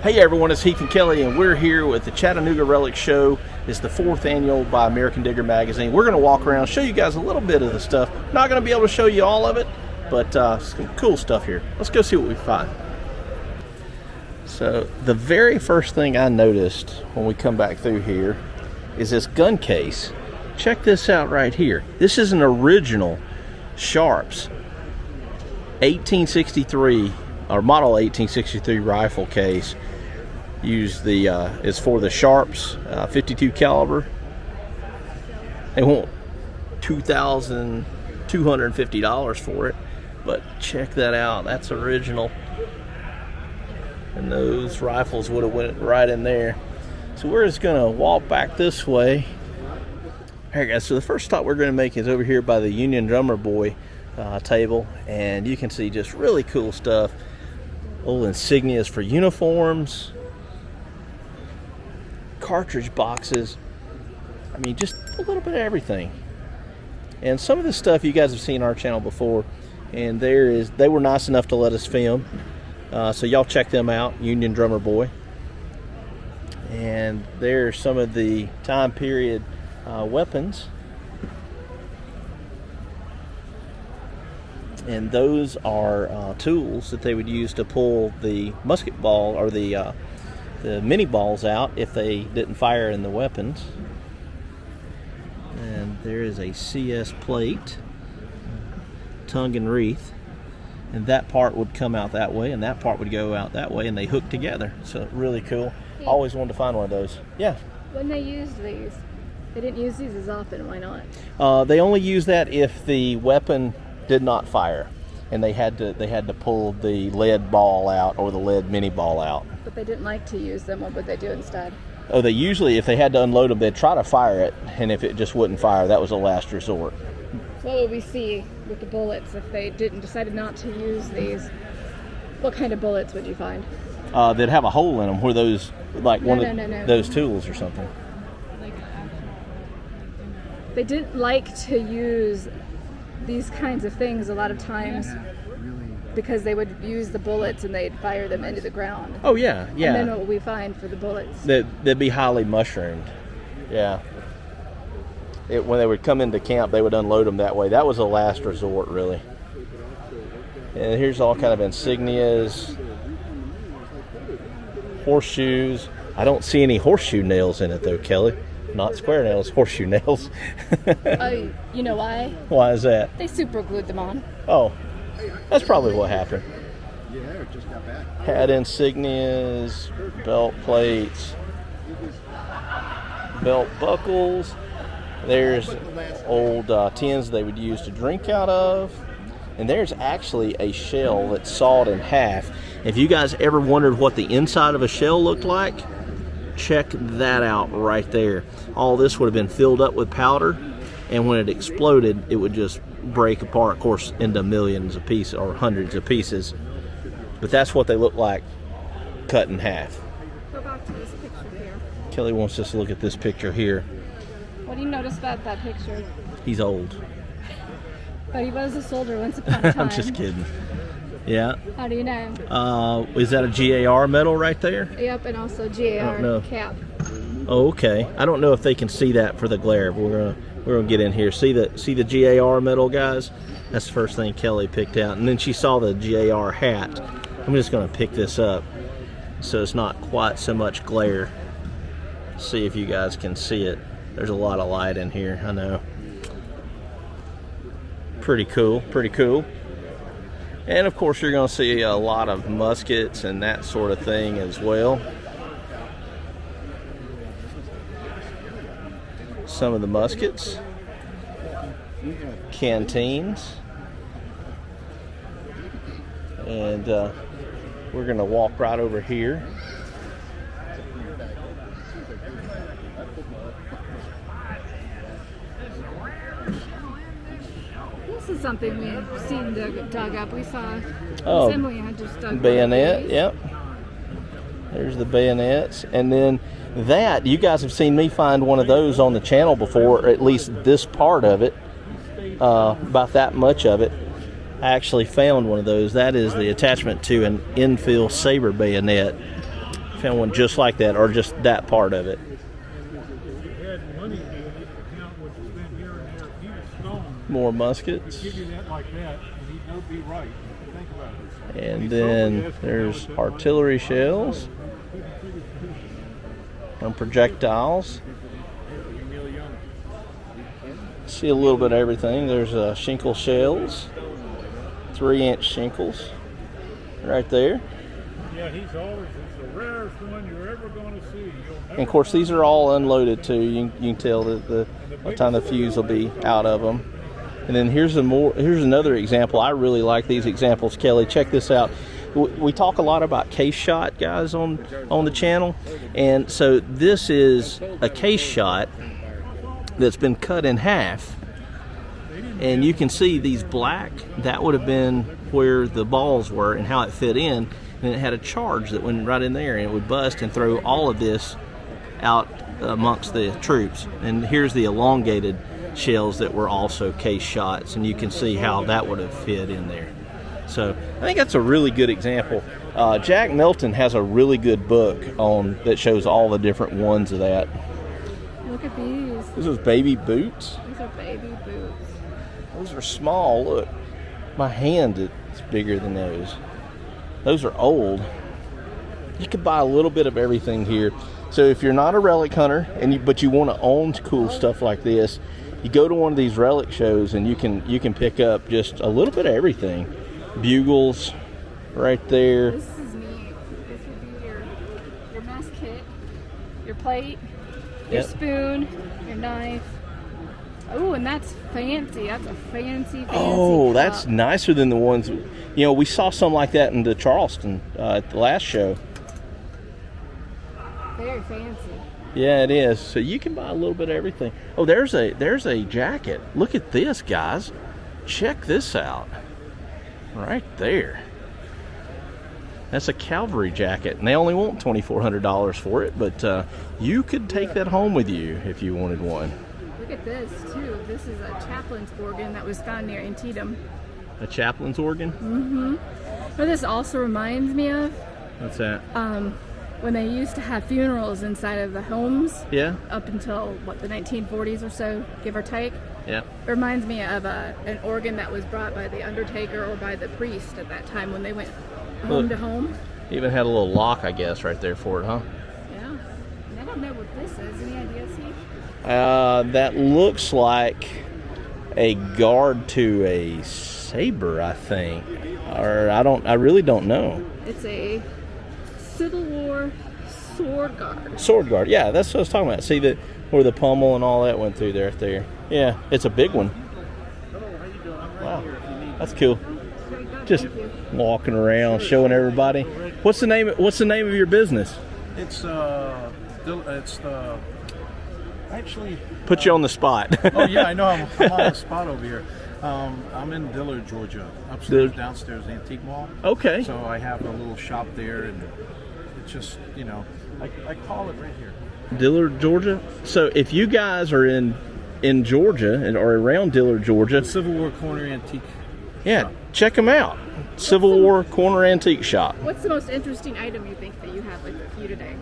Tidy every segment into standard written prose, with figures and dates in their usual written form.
Hey everyone, it's Heath and Kelly, and we're here with the Chattanooga Relic Show. It's the 4th annual by American Digger Magazine. We're going to walk around, show you guys a little bit of the stuff. Not going to be able to show you all of it, but some cool stuff here. Let's go see what we find. So the very first thing I noticed when we come back through here is this gun case. Check this out right here. This is an original Sharps 1863 or model 1863 rifle case. Use the it's for the Sharps 52 caliber. They want $2,250 for it, but check that out. That's original, and those rifles would have went right in there. So we're just gonna walk back this way. All right, guys. So the first stop we're gonna make is over here by the Union Drummer Boy table, and you can see just really cool stuff. Old insignias for uniforms, cartridge boxes. I mean, just a little bit of everything. And some of the stuff you guys have seen on our channel before, and they were nice enough to let us film. So y'all check them out, Union Drummer Boy. And there's some of the time period weapons. And those are tools that they would use to pull the musket ball or the mini balls out if they didn't fire in the weapons. And there is a CS plate, tongue and wreath, and that part would come out that way and that part would go out that way, and they hook together. So really cool. Yeah. Always wanted to find one of those. Yeah. When they used these, they didn't use these as often. Why not? They only use that if the weapon did not fire, and they had to pull the lead ball out or the lead mini ball out. But they didn't like to use them. What would they do instead? Oh, they usually, if they had to unload them, they'd try to fire it, and if it just wouldn't fire, that was a last resort. So what would we see with the bullets if they decided not to use these? What kind of bullets would you find? They'd have a hole in them where those, like No. those tools or something. They didn't like to use these kinds of things a lot of times because they would use the bullets and they'd fire them into the ground. Oh yeah. And then what would we find for the bullets? They'd be highly mushroomed. Yeah. When they would come into camp, they would unload them that way. That was a last resort, really. And here's all kind of insignias, horseshoes. I don't see any horseshoe nails in it though, Kelly. Not square nails, horseshoe nails. You know why? Why is that? They super glued them on. Oh, that's probably what happened. Hat insignias, belt plates, belt buckles. There's old tins they would use to drink out of. And there's actually a shell that's sawed in half. If you guys ever wondered what the inside of a shell looked like, check that out right there. All this would have been filled up with powder, and when it exploded, it would just break apart, of course, into millions of pieces or hundreds of pieces. But that's what they look like cut in half. Go back to this picture here. Kelly wants us to look at this picture here. What do you notice about that picture? He's old. But he was a soldier once upon a time. I'm just kidding. Yeah. How do you know? Is that a GAR medal right there? Yep, and also GAR cap. Oh, okay. I don't know if they can see that for the glare, but we're gonna get in here. See the GAR medal, guys? That's the first thing Kelly picked out, and then she saw the GAR hat. I'm just gonna pick this up so it's not quite so much glare. See if you guys can see it. There's a lot of light in here. I know. Pretty cool. Pretty cool. And of course, you're going to see a lot of muskets and that sort of thing as well. Some of the muskets, canteens, and we're going to walk right over here. This is something we've seen dug up. We saw Assembly had just dug bayonet. Yep. There's the bayonets, and then that, you guys have seen me find one of those on the channel before, or at least this part of it, about that much of it. I actually found one of those. That is the attachment to an infill saber bayonet. found one just like that, or just that part of it. Had money to count what you spent here and there. If he was stoned, More muskets. give you that like that, and he'd know be right. Think about it. And then there's artillery shells and projectiles. See a little bit of everything. There's shinkle shells, 3-inch shinkles right there. Yeah, it's the rarest one you're ever going to see. And of course, these are all unloaded too. You can tell that by the time the fuse will be out of them. And then here's another example. I really like these examples, Kelly. Check this out. We talk a lot about case shot, guys, on the channel, and so this is a case shot that's been cut in half, and you can see these black, that would have been where the balls were and how it fit in, and it had a charge that went right in there, and it would bust and throw all of this out amongst the troops. And here's the elongated shells that were also case shots, and you can see how that would have fit in there. So I think that's a really good example. Jack Melton has a really good book that shows all the different ones of that. Look at these. This is baby boots. These are baby boots. Those are small. Look, my hand is bigger than those. Those are old. You could buy a little bit of everything here. So if you're not a relic hunter but you want to own cool stuff like this, you go to one of these relic shows and you can pick up just a little bit of everything. Bugles, right there. This is neat. This would be your mess kit, your plate, your spoon, your knife. Oh, and that's fancy. That's a fancy. Oh, cup. That's nicer than the ones. We saw some like that in the Charleston at the last show. Very fancy. Yeah, it is. So you can buy a little bit of everything. Oh, there's a jacket. Look at this, guys. Check this out. Right there. That's a cavalry jacket, and they only want $2,400 for it, but you could take that home with you if you wanted one. Look at this, too. This is a chaplain's organ that was found near Antietam. A chaplain's organ? Mm-hmm. What this also reminds me of? What's that? When they used to have funerals inside of the homes. Yeah. Up until, the 1940s or so, give or take. Yeah. It reminds me of an organ that was brought by the undertaker or by the priest at that time when they went home to home. Even had a little lock, I guess, right there for it, huh? Yeah. And I don't know what this is. Any ideas, Heath? That looks like a guard to a saber, I think. Or I really don't know. It's a Civil War sword guard. Sword guard, yeah, that's what I was talking about. See where the pommel and all that went through there. Yeah, it's a big one. Wow, that's cool. Just walking around, showing everybody. What's the name of your business? It's actually Put you on the spot. Oh yeah, I know. I'm on the spot over here. I'm in Dillard, Georgia. Upstairs, downstairs, Antique Mall. Okay. So I have a little shop there, and it's just I call it right here. Dillard, Georgia. So if you guys are in Georgia or around Dillard, Georgia, Civil War Corner Antique. Yeah, check them out. Civil War Corner Antique Shop. What's the most interesting item you think that you have with you today?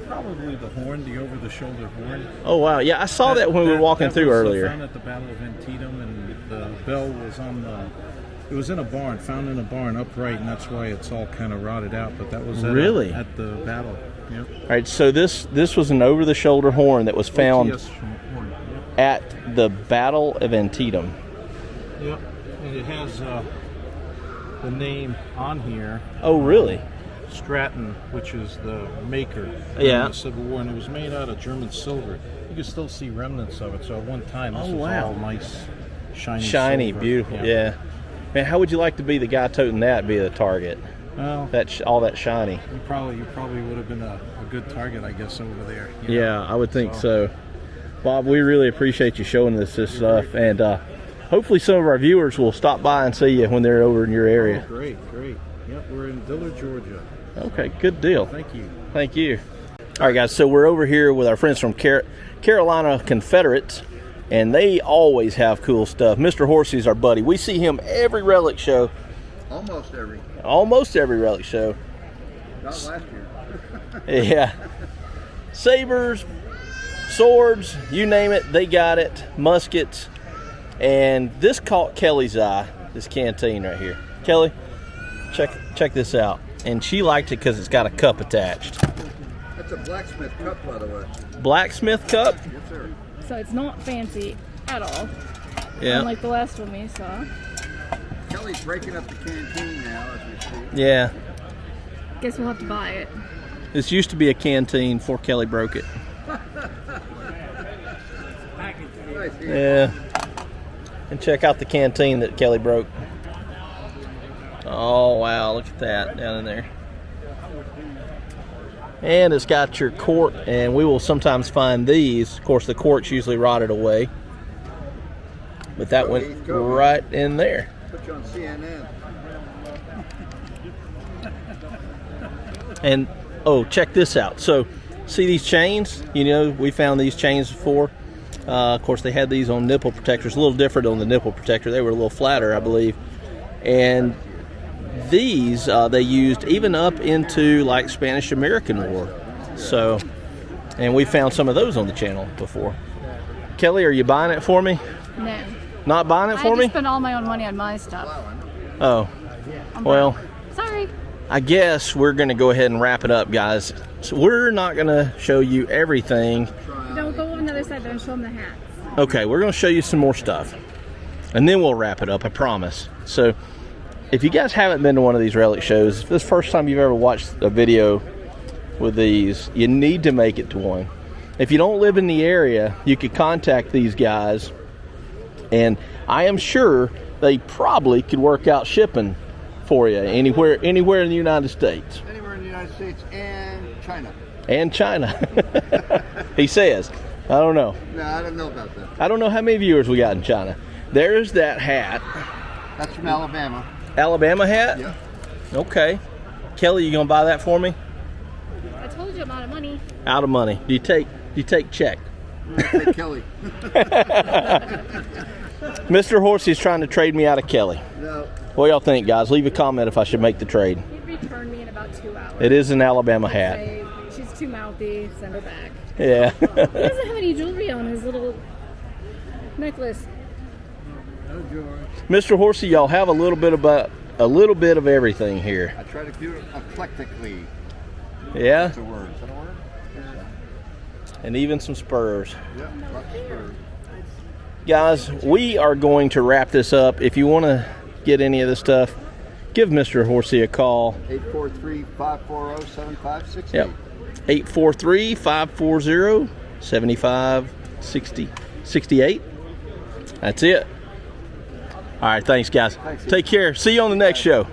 Probably the horn, the over-the-shoulder horn. Oh wow, yeah, I saw that when we were walking through earlier. Found at the Battle of Antietam, and the bell was on the. It was in a barn, found in a barn upright, and that's why it's all kind of rotted out. But that was at the battle. Yep. All right, so this was an over-the-shoulder horn that was found horn. Yep. at the Battle of Antietam. Yep, and it has the name on here. Oh, really? Stratton, which is the maker of the Civil War, and it was made out of German silver. You can still see remnants of it. So at one time, this was all nice, shiny silver. Beautiful. Yeah. Man, how would you like to be the guy toting that? Be the target? Well, all that shiny. You probably would have been a good target, I guess, over there. Yeah, I would think so. Bob, we really appreciate you showing us this stuff, and hopefully some of our viewers will stop by and see you when they're over in your area. Oh, great. Yep, we're in Dillard, Georgia. Okay, good deal. Thank you. All right, guys, so we're over here with our friends from Carolina Confederates, and they always have cool stuff. Mr. Horsey's our buddy. We see him every relic show. Almost every. Almost every relic show. Not last year. Yeah. Sabers, swords, you name it, they got it. Muskets. And this caught Kelly's eye, this canteen right here. Kelly, check this out. And she liked it because it's got a cup attached. That's a blacksmith cup, by the way. Blacksmith cup? Yes, sir. So it's not fancy at all. Yeah. Unlike the last one we saw. Kelly's breaking up the canteen now as we speak. Yeah. Guess we'll have to buy it. This used to be a canteen before Kelly broke it. Nice. Yeah. And check out the canteen that Kelly broke. Oh, wow. Look at that down in there. And it's got your quart, and we will sometimes find these. Of course, the quart's usually rotted away. But that went right in there. Put you on CNN. And, oh, check this out. So, see these chains? You know, we found these chains before. Of course, they had these on nipple protectors. A little different on the nipple protector. They were a little flatter, I believe. And these they used even up into like Spanish-American War. So, and we found some of those on the channel before. Kelly, are you buying it for me? No. Not buying it for me? I spend all my own money on my stuff. Oh, well. Sorry. I guess we're going to go ahead and wrap it up, guys. So we're not going to show you everything. Don't go on the other side there and show them the hats. Okay, we're going to show you some more stuff. And then we'll wrap it up, I promise. So, if you guys haven't been to one of these relic shows, if this is the first time you've ever watched a video with these, you need to make it to one. If you don't live in the area, you could contact these guys. And I am sure they probably could work out shipping for you anywhere in the United States. Anywhere in the United States and China. And China. He says. I don't know. No, I don't know about that. I don't know how many viewers we got in China. There's that hat. That's from Alabama. Alabama hat? Yeah. Okay. Kelly, you gonna buy that for me? I told you I'm out of money. Out of money. Do you take check? Hey, Kelly. Mr. Horsey's trying to trade me out of Kelly. No. What y'all think, guys? Leave a comment if I should make the trade. He'd return me in about 2 hours. It is an Alabama hat. Say, she's too mouthy. Send her back. Yeah. He doesn't have any jewelry on his little necklace. No, George. Mr. Horsey, y'all have a little bit of everything here. I try to do it eclectically. Yeah. That's a word. Is that a word? And even some spurs. Yeah. Lots of spurs. Guys, we are going to wrap this up. If you want to get any of this stuff, give Mr. Horsey a call. 843-540-7568. Yep. 843-540-7568. That's it. All right, thanks, guys. Thanks. Take care. See you on the next show.